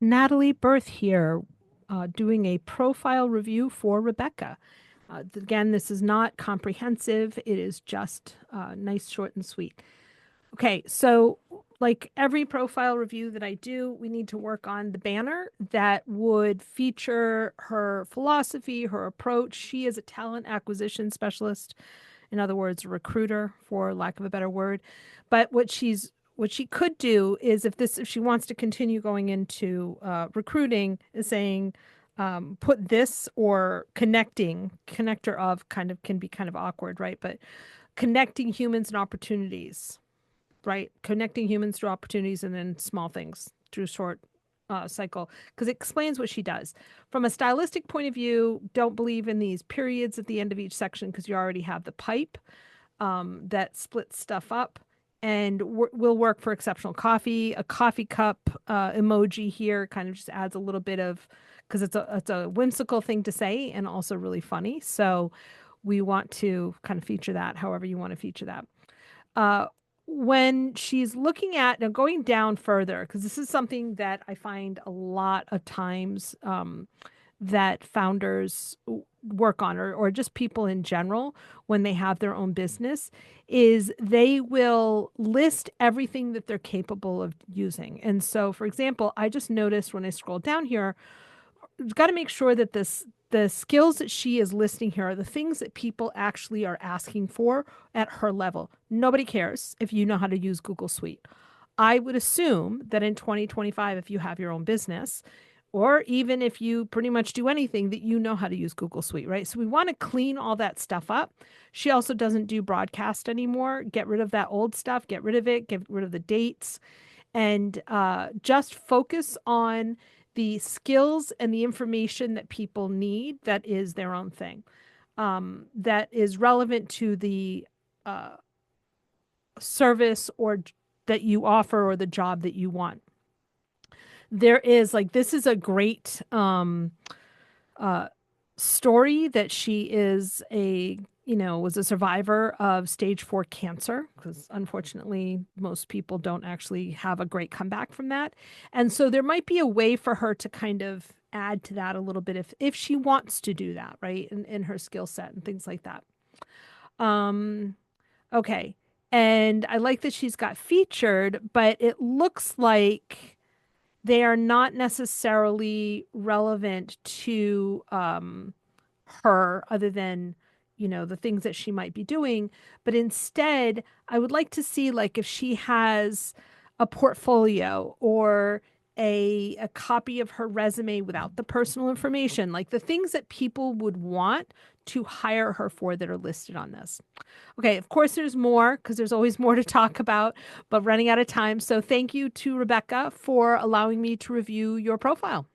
Natalie Berth here, doing a profile review for Rebecca. Again, this is not comprehensive. It is just nice, short, and sweet. Okay, so like every profile review that I do, we need to work on the banner that would feature her philosophy, her approach. She is a talent acquisition specialist, in other words, a recruiter, for lack of a better word. But what she could do is if she wants to continue going into recruiting, is saying put this or connector of kind of can be kind of awkward, right? But connecting humans and opportunities, right? Connecting humans through opportunities and then small things through short cycle, because it explains what she does. From a stylistic point of view, don't believe in these periods at the end of each section because you already have the pipe that splits stuff up and will work for exceptional coffee. A coffee cup emoji here kind of just adds a little bit of, because it's a whimsical thing to say and also really funny. So we want to kind of feature that however you want to feature that. Uh, when she's looking at now going down further, because this is something that I find a lot of times that founders work on, or just people in general when they have their own business, is they will list everything that they're capable of using. And so, for example, I just noticed when I scroll down here, we've got to make sure that the skills that she is listing here are the things that people actually are asking for at her level. Nobody cares if you know how to use Google Suite. I would assume that in 2025, if you have your own business, or even if you pretty much do anything, that you know how to use Google Suite, right? So we want to clean all that stuff up. She also doesn't do broadcast anymore. Get rid of that old stuff, get rid of it, get rid of the dates, and just focus on the skills and the information that people need that is their own thing, that is relevant to the uh, service or that you offer or the job that you want. There is like this is a great uh, story that she is was a survivor of stage 4 cancer, because unfortunately most people don't actually have a great comeback from that. And so there might be a way for her to kind of add to that a little bit if she wants to do that, right? In her skill set and things like that. Um, okay. And I like that she's got featured, but it looks like they are not necessarily relevant to her other than the things that she might be doing, but instead I would like to see like if she has a portfolio or a copy of her resume without the personal information, like the things that people would want to hire her for that are listed on this. Okay, of course there's more because there's always more to talk about, but running out of time. So thank you to Rebecca for allowing me to review your profile.